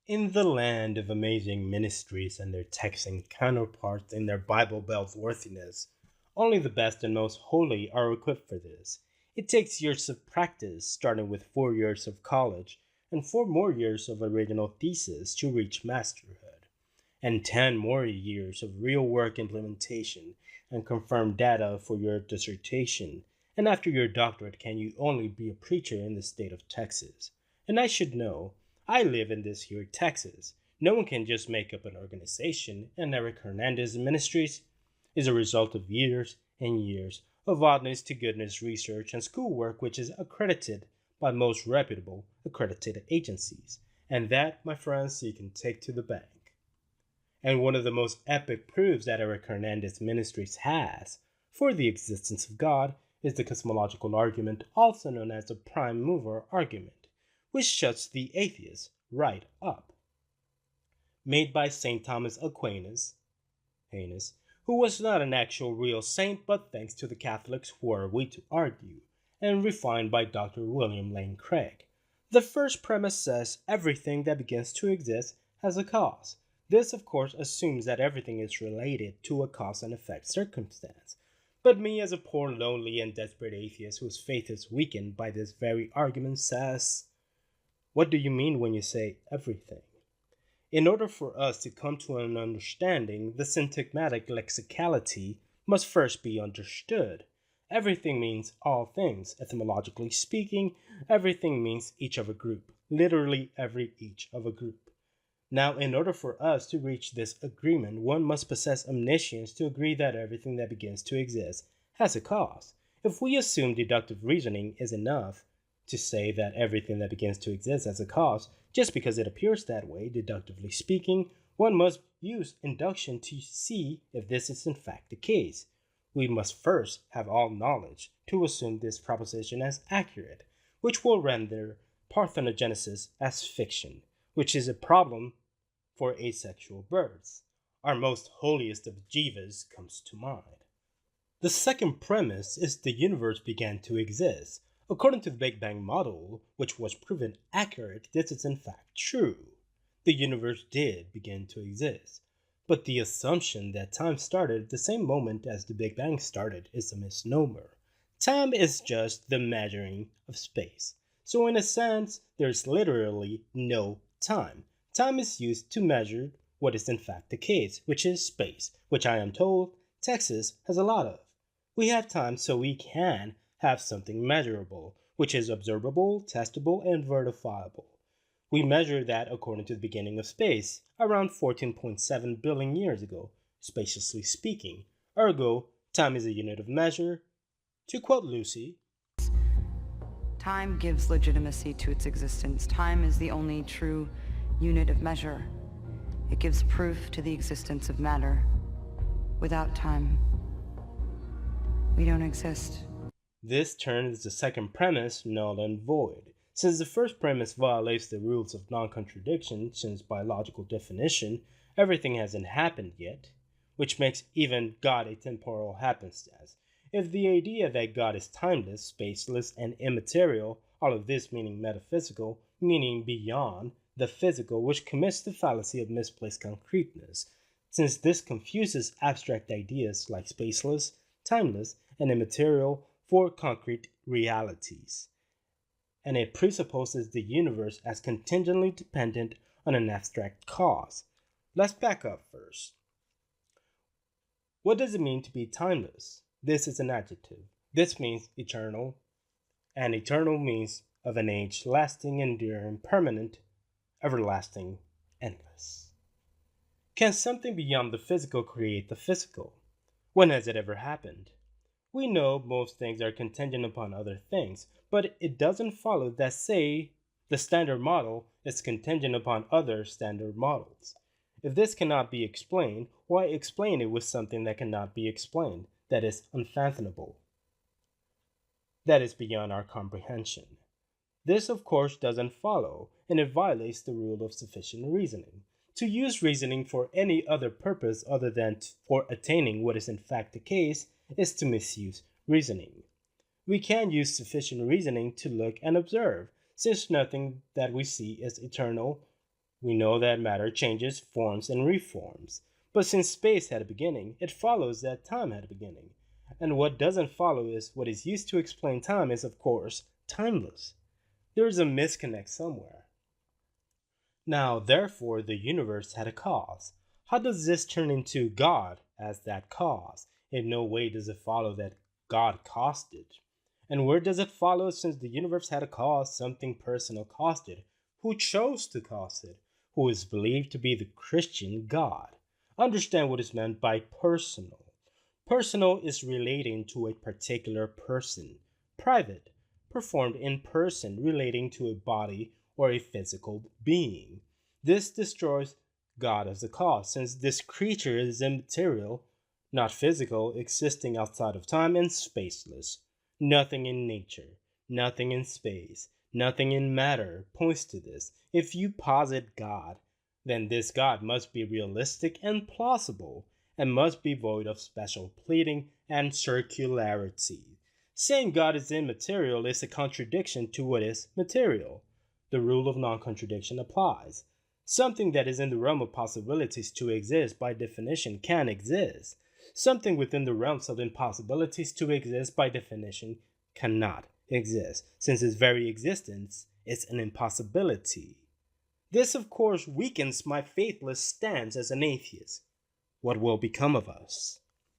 In the land of amazing ministries and their Texan counterparts in their Bible Belt worthiness, only the best and most holy are equipped for this. It takes years of practice, starting with 4 years of college and 4 more years of original thesis to reach masterhood, and 10 more years of real work implementation and confirmed data for your dissertation. And after your doctorate, can you only be a preacher in the state of Texas? And I should know, I live in this here Texas. No one can just make up an organization, and Eric Hernandez Ministries is a result of years and years of honest to goodness research and schoolwork which is accredited by most reputable accredited agencies. And that, my friends, you can take to the bank. And one of the most epic proofs that Eric Hernandez Ministries has for the existence of God is the cosmological argument, also known as the prime mover argument, which shuts the atheist right up. Made by St. Thomas Aquinas, who was not an actual real saint, but thanks to the Catholics who are we to argue, and refined by Dr. William Lane Craig. The first premise says everything that begins to exist has a cause. This, of course, assumes that everything is related to a cause and effect circumstance. But me, as a poor, lonely, and desperate atheist whose faith is weakened by this very argument, says, what do you mean when you say everything? In order for us to come to an understanding, the syntagmatic lexicality must first be understood. Everything means all things. Etymologically speaking, everything means each of a group. Literally every each of a group. Now, in order for us to reach this agreement, one must possess omniscience to agree that everything that begins to exist has a cause. If we assume deductive reasoning is enough to say that everything that begins to exist has a cause, just because it appears that way, deductively speaking, one must use induction to see if this is in fact the case. We must first have all knowledge to assume this proposition as accurate, which will render parthenogenesis as fiction, which is a problem for asexual birds. Our most holiest of jivas comes to mind. The second premise is the universe began to exist. According to the Big Bang model, which was proven accurate, this is in fact true. The universe did begin to exist. But the assumption that time started at the same moment as the Big Bang started is a misnomer. Time is just the measuring of space. So in a sense, there's literally no time. Time is used to measure what is in fact the case, which is space, which I am told Texas has a lot of. We have time so we can have something measurable, which is observable, testable, and verifiable. We measure that according to the beginning of space, around 14.7 billion years ago, spaciously speaking. Ergo, time is a unit of measure. To quote Lucy, time gives legitimacy to its existence. Time is the only true unit of measure. It gives proof to the existence of matter. Without time, we don't exist. This turns the second premise null and void. Since the first premise violates the rules of non-contradiction, since by logical definition, everything hasn't happened yet, which makes even God a temporal happenstance. If the idea that God is timeless, spaceless, and immaterial, all of this meaning metaphysical, meaning beyond the physical, which commits the fallacy of misplaced concreteness, since this confuses abstract ideas like spaceless, timeless, and immaterial for concrete realities, and it presupposes the universe as contingently dependent on an abstract cause. Let's back up first. What does it mean to be timeless? This is an adjective. This means eternal, and eternal means of an age lasting, enduring, permanent, everlasting, endless. Can something beyond the physical create the physical? When has it ever happened? We know most things are contingent upon other things, but it doesn't follow that, say, the standard model is contingent upon other standard models. If this cannot be explained, why explain it with something that cannot be explained, that is unfathomable, that is beyond our comprehension? This, of course, doesn't follow, and it violates the rule of sufficient reasoning. To use reasoning for any other purpose other than for attaining what is in fact the case is to misuse reasoning. We can use sufficient reasoning to look and observe, since nothing that we see is eternal, We know that matter changes, forms, and reforms. But since space had a beginning, it follows that time had a beginning. And what doesn't follow is what is used to explain time is, of course, timeless. There is a misconnect somewhere. Now, therefore, the universe had a cause. How does this turn into God as that cause? In no way does it follow that God caused it. And where does it follow since the universe had a cause, something personal caused it? Who chose to cause it? Who is believed to be the Christian God? Understand what is meant by personal. Personal is relating to a particular person. Private, performed in person, relating to a body or a physical being. This destroys God as a cause, since this creature is immaterial, not physical, existing outside of time and spaceless. Nothing in nature, nothing in space, nothing in matter points to this. If you posit God, then this God must be realistic and plausible, and must be void of special pleading and circularity. Saying God is immaterial is a contradiction to what is material. The rule of non-contradiction applies. Something that is in the realm of possibilities to exist by definition can exist. Something within the realms of impossibilities to exist by definition cannot exist, since its very existence is an impossibility. This, of course, weakens my faithless stance as an atheist. What will become of us?